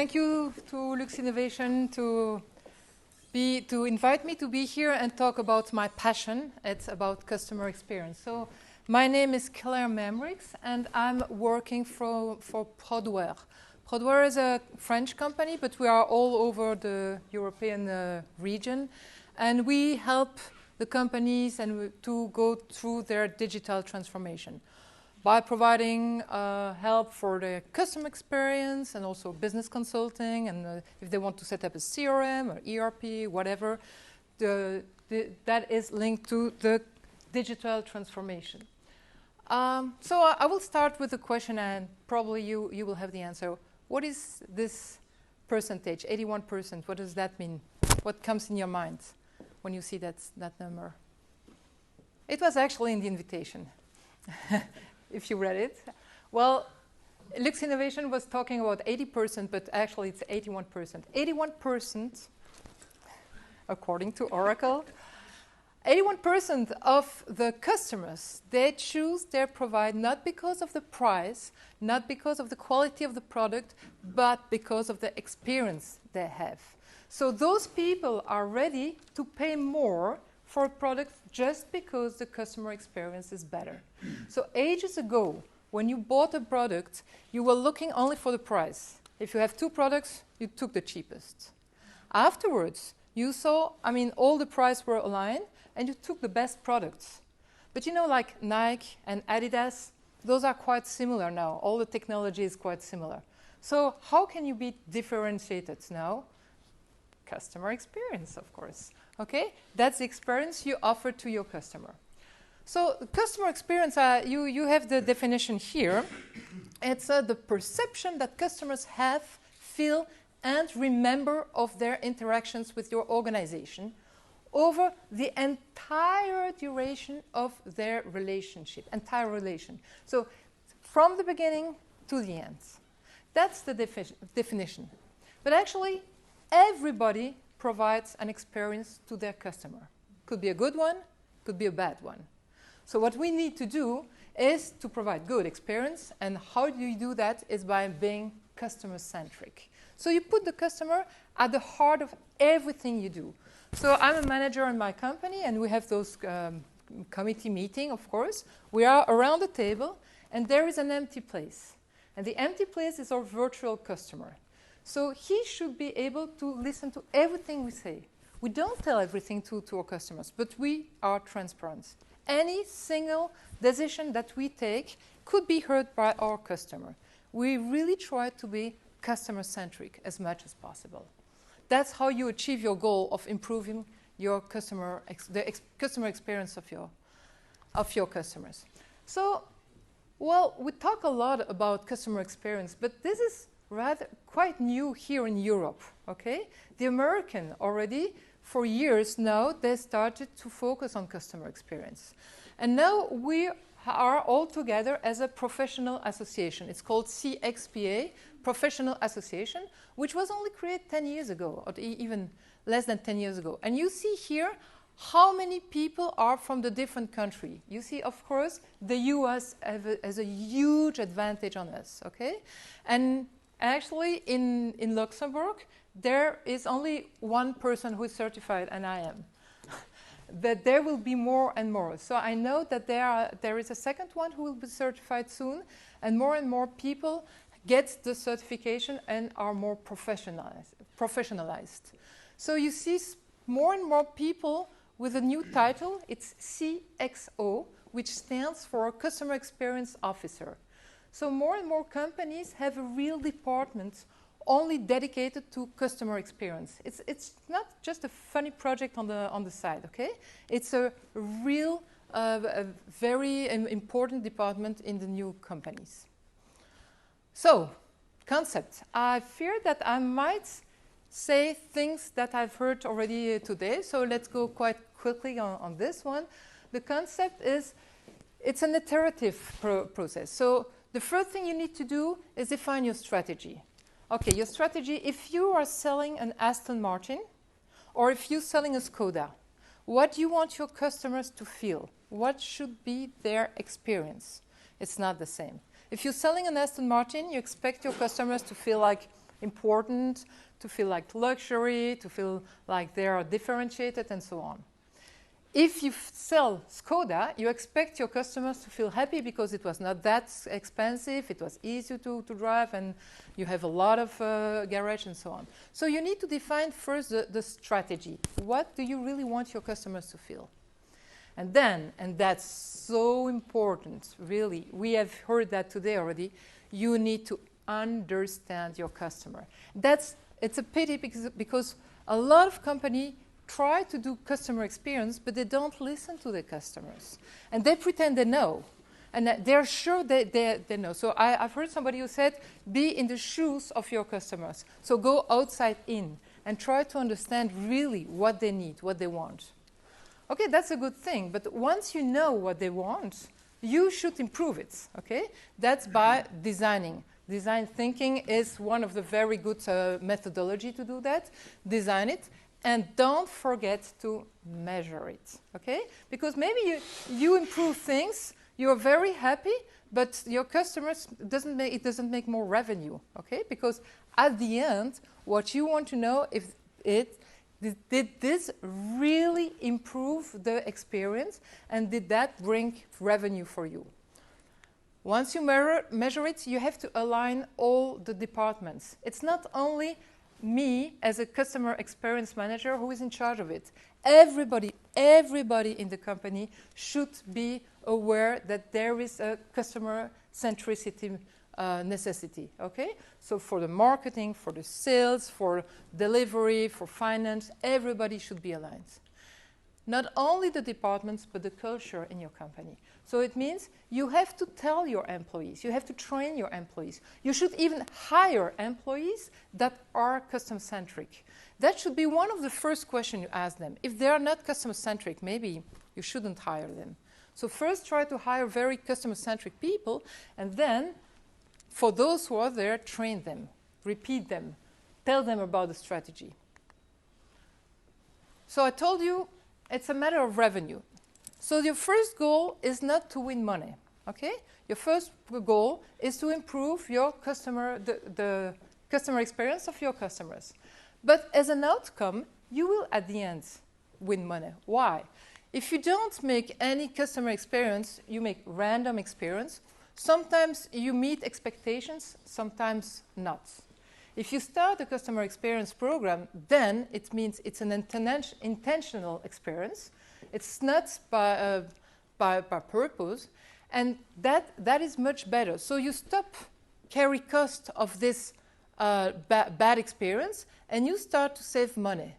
thank you to Luxinnovation to invite me to be here and talk about my passion. It's about customer experience. So my name is Claire Mammerickx, and I'm working for Prodware. Prodware is a French company, but we are all over the European region, and we help the companies to go through their digital transformation by providing help for the customer experience and also business consulting, and if they want to set up a CRM or ERP, whatever, that is linked to the digital transformation. So I will start with a question, and probably you will have the answer. What is this percentage, 81%? What does that mean? What comes in your mind when you see that number? It was actually in the invitation. If you read it. Well, Luxinnovation was talking about 80%, but actually it's 81%. 81%, according to Oracle, 81% of the customers, they choose their provider not because of the price, not because of the quality of the product, but because of the experience they have. So those people are ready to pay more for a product just because the customer experience is better. So ages ago, when you bought a product, you were looking only for the price. If you have two products, you took the cheapest. Afterwards, you saw, all the prices were aligned, and you took the best products. But like Nike and Adidas, those are quite similar now. All the technology is quite similar. So how can you be differentiated now? Customer experience, of course. Okay, that's the experience you offer to your customer. So customer experience, you have the definition here. It's the perception that customers have, feel, and remember of their interactions with your organization over the entire duration of their relationship, entire relation. So from the beginning to the end. That's the definition. But actually, everybody provides an experience to their customer. Could be a good one, could be a bad one. So what we need to do is to provide good experience, and how do you do that is by being customer-centric. So you put the customer at the heart of everything you do. So I'm a manager in my company, and we have those committee meeting, of course. We are around the table, and there is an empty place. And the empty place is our virtual customer. So he should be able to listen to everything we say. We don't tell everything to our customers, but we are transparent. Any single decision that we take could be heard by our customer. We really try to be customer-centric as much as possible. That's how you achieve your goal of improving your customer experience of your customers. So, well, we talk a lot about customer experience, but this is rather quite new here in Europe, okay? The American already, for years now, they started to focus on customer experience. And now we are all together as a professional association. It's called CXPA, Professional Association, which was only created 10 years ago, or even less than 10 years ago. And you see here how many people are from the different countries. You see, of course, the US has a huge advantage on us, okay? And actually, in Luxembourg, there is only one person who is certified, and I am. But there will be more and more. So I know that there is a second one who will be certified soon, and more people get the certification and are more professionalized. So you see more and more people with a new title. It's CXO, which stands for Customer Experience Officer. So more and more companies have a real department only dedicated to customer experience. It's not just a funny project on the side, okay? It's a real, very important department in the new companies. So, concept. I fear that I might say things that I've heard already today, so let's go quite quickly on this one. The concept is, it's an iterative process. So the first thing you need to do is define your strategy. Okay, your strategy, if you are selling an Aston Martin, or if you're selling a Skoda, what do you want your customers to feel? What should be their experience? It's not the same. If you're selling an Aston Martin, you expect your customers to feel like, important, to feel like luxury, to feel like they are differentiated, and so on. If you sell Skoda, you expect your customers to feel happy because it was not that expensive, it was easy to drive, and you have a lot of garage and so on. So you need to define first the strategy. What do you really want your customers to feel? And then, and that's so important, really, we have heard that today already, you need to understand your customer. It's a pity because a lot of companies try to do customer experience, but they don't listen to the customers. And they pretend they know. And they're sure they know. So I've heard somebody who said, be in the shoes of your customers. So go outside in and try to understand really what they need, what they want. Okay, that's a good thing. But once you know what they want, you should improve it. Okay? That's by designing. Design thinking is one of the very good methodology to do that. Design it. And don't forget to measure it, okay? Because maybe you improve things, you're very happy, but your customers, it doesn't make more revenue, okay? Because at the end, what you want to know is did this really improve the experience, and did that bring revenue for you? Once you measure it, you have to align all the departments. It's not only me as a customer experience manager who is in charge of it. Everybody in the company should be aware that there is a customer centricity necessity, okay? So for the marketing, for the sales, for delivery, for finance, everybody should be aligned. Not only the departments, but the culture in your company. So it means you have to tell your employees, you have to train your employees. You should even hire employees that are customer-centric. That should be one of the first questions you ask them. If they are not customer-centric, maybe you shouldn't hire them. So first try to hire very customer-centric people, and then for those who are there, train them, repeat them, tell them about the strategy. So I told you it's a matter of revenue. So your first goal is not to win money, okay? Your first goal is to improve your customer, the customer experience of your customers. But as an outcome, you will at the end win money. Why? If you don't make any customer experience, you make random experience. Sometimes you meet expectations, sometimes not. If you start a customer experience program, then it means it's an intentional experience. It's not by purpose, and that is much better. So you stop carry cost of this bad experience, and you start to save money.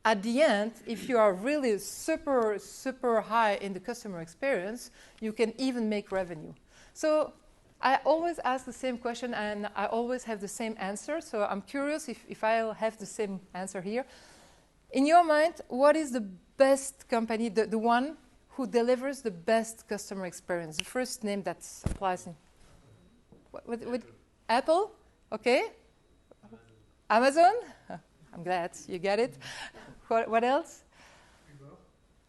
At the end, if you are really super high in the customer experience, you can even make revenue. So I always ask the same question, and I always have the same answer. So I'm curious if I'll have the same answer here. In your mind, what is the best company, the one who delivers the best customer experience? The first name that applies in... What? Apple? Okay. Amazon? I'm glad you get it. What else? Uber.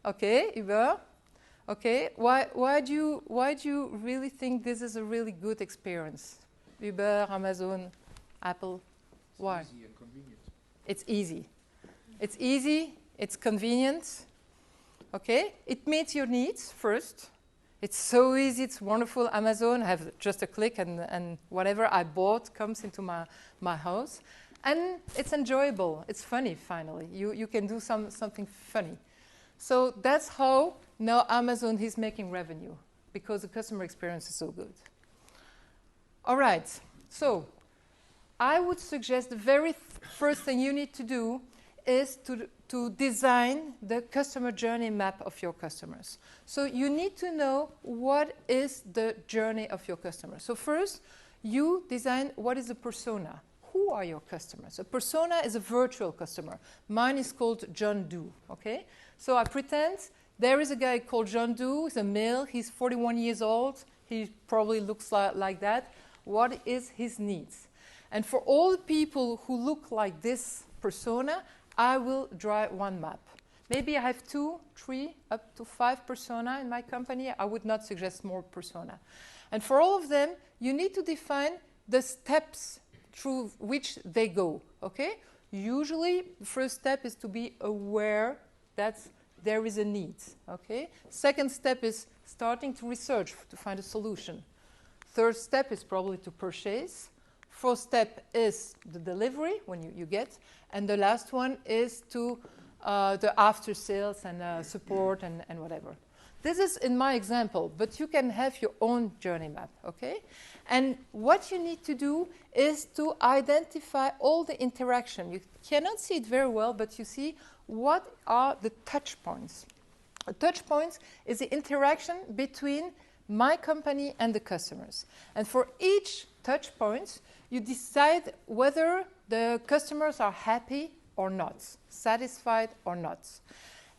Okay, Uber. Okay, why do you really think this is a really good experience? Uber, Amazon, Apple. Why? It's easy and convenient. It's easy. It's easy, it's convenient. Okay, it meets your needs first. It's so easy, it's wonderful. Amazon, I have just a click and whatever I bought comes into my house. And it's enjoyable, it's funny finally. You can do something funny. So that's how now Amazon is making revenue, because the customer experience is so good. All right, so I would suggest the very first thing you need to do is to design the customer journey map of your customers. So you need to know what is the journey of your customers. So first, you design what is the persona. Who are your customers? A persona is a virtual customer. Mine is called John Doe, okay? So I pretend there is a guy called John Doe, he's a male, he's 41 years old, he probably looks like that. What is his needs? And for all the people who look like this persona, I will draw one map. Maybe I have 2, 3, up to 5 persona in my company. I would not suggest more persona. And for all of them, you need to define the steps through which they go, okay? Usually, the first step is to be aware that there is a need, okay? Second step is starting to research to find a solution. Third step is probably to purchase. Fourth step is the delivery, when you get. And the last one is to the after sales and support and whatever. This is in my example, but you can have your own journey map, okay? And what you need to do is to identify all the interaction. You cannot see it very well, but you see what are the touch points. A touch point is the interaction between my company and the customers. And for each touch point, you decide whether the customers are happy or not, satisfied or not.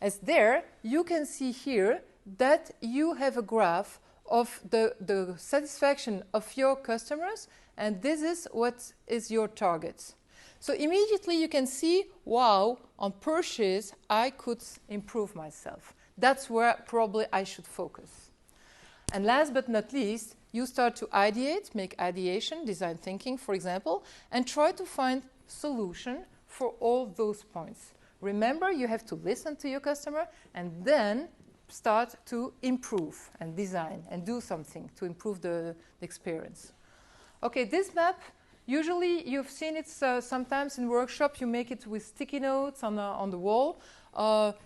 As there, you can see here that you have a graph of the satisfaction of your customers, and this is what is your target. So immediately you can see, wow, on purchase, I could improve myself. That's where probably I should focus. And last but not least, you start to ideate, make ideation, design thinking, for example, and try to find solution for all those points. Remember, you have to listen to your customer and then start to improve and design and do something to improve the experience. Okay, this map, usually you've seen it sometimes in workshop. You make it with sticky notes on the wall.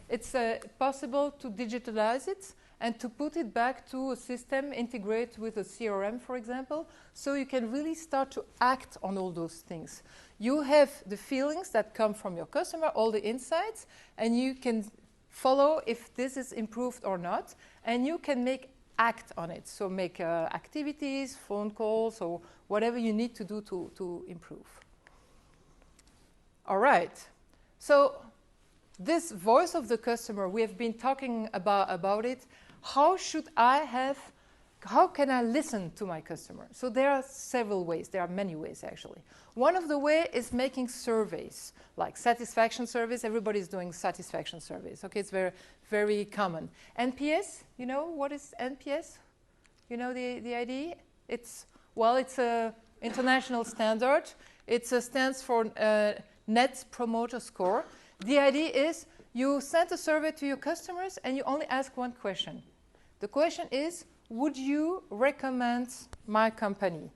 It's possible to digitalize it and to put it back to a system, integrate with a CRM, for example, so you can really start to act on all those things. You have the feelings that come from your customer, all the insights, and you can follow if this is improved or not, and you can act on it. So make activities, phone calls, or whatever you need to do to improve. All right. So this voice of the customer, we have been talking about it. How can I listen to my customer? So there are several ways. There are many ways, actually. One of the ways is making surveys, like satisfaction surveys. Everybody's doing satisfaction surveys. Okay, it's very, very common. NPS, you know what is NPS? You know the idea? It's an international standard. It stands for Net Promoter Score. The idea is you send a survey to your customers and you only ask one question. The question is, would you recommend my company?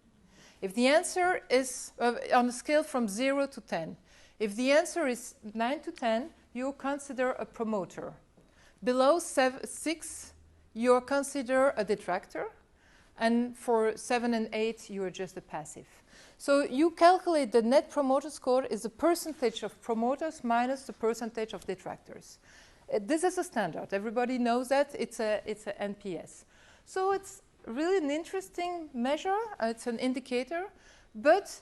If the answer is on a scale from 0 to 10, if the answer is 9 to 10, you consider a promoter. Below 6, you consider a detractor. And for 7 and 8, you are just a passive. So you calculate the net promoter score is the percentage of promoters minus the percentage of detractors. This is a standard. Everybody knows that. It's a NPS. So it's really an interesting measure. It's an indicator. But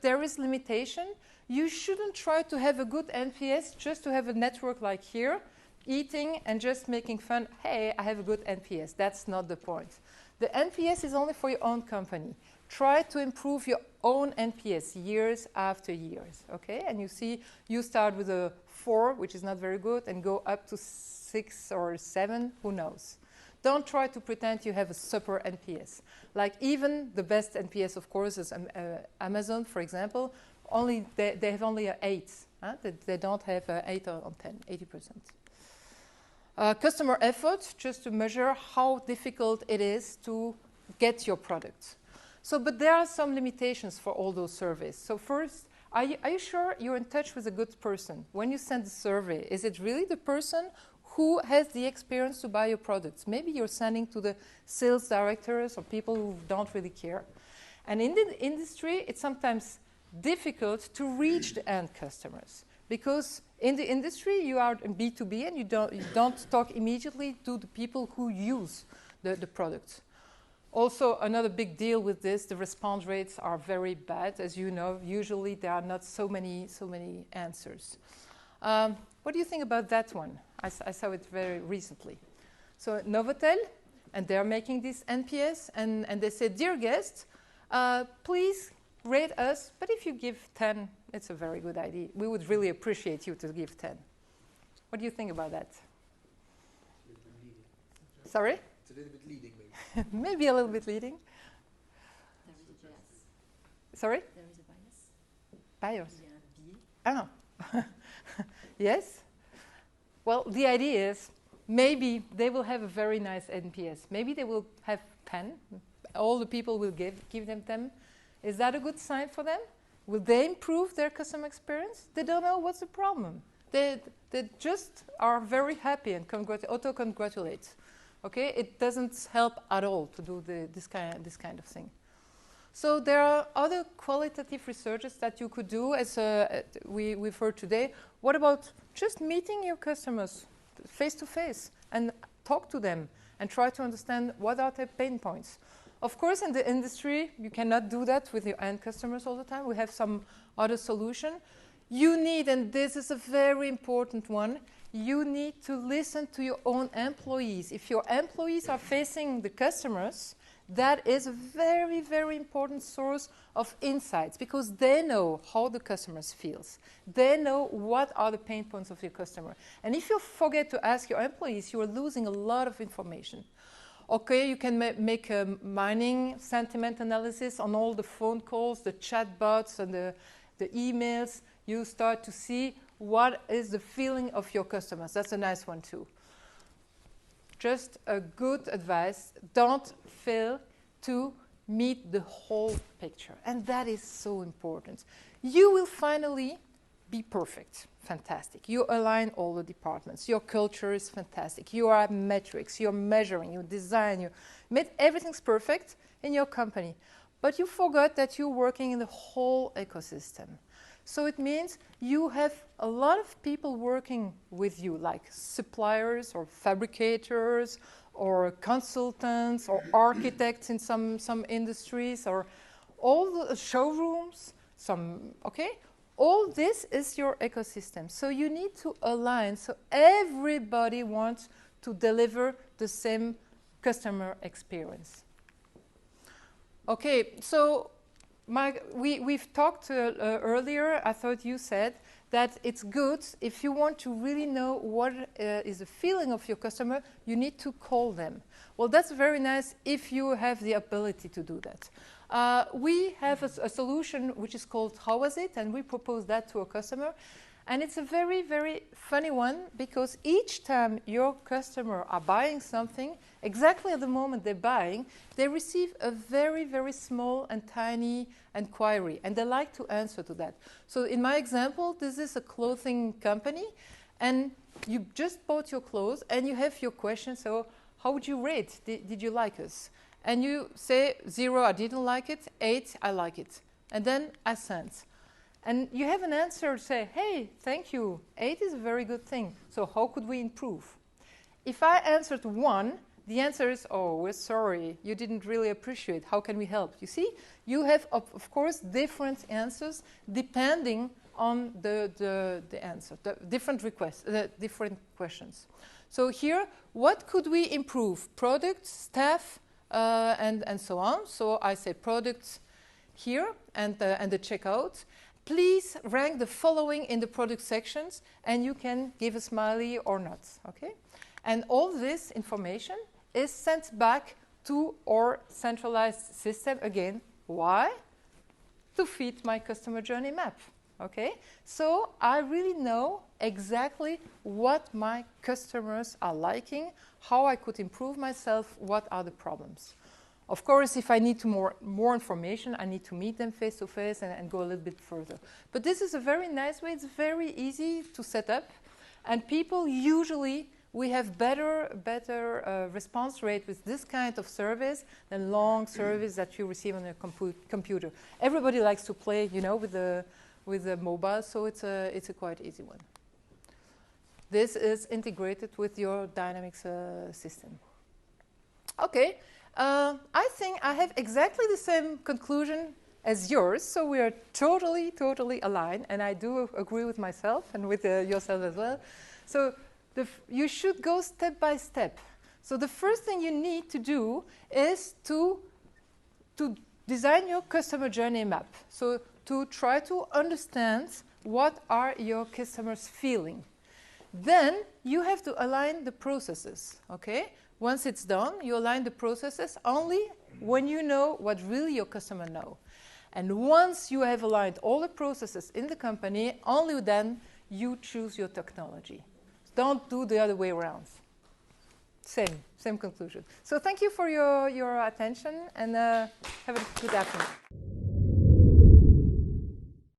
there is limitation. You shouldn't try to have a good NPS just to have a network like here, eating and just making fun. Hey, I have a good NPS. That's not the point. The NPS is only for your own company. Try to improve your own NPS years after years, okay? And you see, you start with a 4, which is not very good, and go up to 6 or 7, who knows? Don't try to pretend you have a super NPS. Like even the best NPS, of course, is Amazon, for example. They have only an 8. Huh? They don't have an 8 on 10, 80%. Customer effort, just to measure how difficult it is to get your product. So, but there are some limitations for all those surveys. So first, are you sure you're in touch with a good person? When you send the survey, is it really the person who has the experience to buy your products? Maybe you're sending to the sales directors or people who don't really care. And in the industry, it's sometimes difficult to reach the end customers. Because in the industry, you are in B2B and you don't talk immediately to the people who use the product. Also, another big deal with this, the response rates are very bad. As you know, usually there are not so many answers. What do you think about that one? I saw it very recently. So Novotel, and they're making this NPS, and they said, dear guests, please rate us, but if you give 10, it's a very good idea. We would really appreciate you to give 10. What do you think about that? Sorry? It's a little bit leading, maybe. Maybe a little bit leading. Sorry? There is a bias. Bias. Yeah, Oh. Yes. Well, the idea is maybe they will have a very nice NPS. Maybe they will have 10. All the people will give them 10. Is that a good sign for them? Will they improve their customer experience? They don't know what's the problem. They just are very happy and auto-congratulate. Okay, it doesn't help at all to do this kind of thing. So there are other qualitative researches that you could do, as we've heard today. What about just meeting your customers face to face and talk to them and try to understand what are their pain points? Of course, in the industry, you cannot do that with your end customers all the time. We have some other solution. You need, and this is a very important one, you need to listen to your own employees. If your employees are facing the customers, that is a very, very important source of insights, because they know how the customers feels. They know what are the pain points of your customer. And if you forget to ask your employees, you are losing a lot of information. Okay, you can make a mining sentiment analysis on all the phone calls, the chatbots, and the emails. You start to see what is the feeling of your customers. That's a nice one too. Just a good advice, don't fail to meet the whole picture. And that is so important. You will finally be perfect. Fantastic. You align all the departments. Your culture is fantastic. You are metrics. You're measuring. You design. You made everything's perfect in your company. But you forgot that you're working in the whole ecosystem. So it means you have a lot of people working with you, like suppliers or fabricators or consultants or architects in some industries, or all the showrooms, okay? All this is your ecosystem. So you need to align. So everybody wants to deliver the same customer experience. Okay, so we've talked earlier, I thought you said, that it's good if you want to really know what is the feeling of your customer, you need to call them. Well, that's very nice if you have the ability to do that. We have a solution which is called How Was It? And we propose that to a customer. And it's a very, very funny one, because each time your customer are buying something, exactly at the moment they're buying, they receive a very, very small and tiny inquiry, and they like to answer to that. So in my example, this is a clothing company, and you just bought your clothes, and you have your question, so how would you rate? Did you like us? And you say 0, I didn't like it, 8, I like it. And then I send. And you have an answer, say, hey, thank you, 8 is a very good thing. So how could we improve? If I answered 1, the answer is, oh, we're sorry, you didn't really appreciate, how can we help? You see, you have, of course, different answers depending on the answer, the different requests, different questions. So here, what could we improve? Products, staff, and so on. So I say products here and the checkout. Please rank the following in the product sections, and you can give a smiley or not, okay? And all this information is sent back to our centralized system again. Why? To feed my customer journey map, okay? So I really know exactly what my customers are liking, how I could improve myself, what are the problems. Of course, if I need more information, I need to meet them face to face and go a little bit further. But this is a very nice way. It's very easy to set up. And people usually, we have better response rate with this kind of service than long service that you receive on a computer. Everybody likes to play, you know, with the mobile, so it's a quite easy one. This is integrated with your Dynamics system. Okay. I think I have exactly the same conclusion as yours, so we are totally aligned, and I do agree with myself and with yourself as well. So you should go step by step. So the first thing you need to do is to design your customer journey map. So to try to understand what are your customers feeling. Then you have to align the processes, okay? Once it's done, you align the processes only when you know what really your customer know. And once you have aligned all the processes in the company, only then you choose your technology. Don't do the other way around. Same conclusion. So thank you for your attention, and have a good afternoon.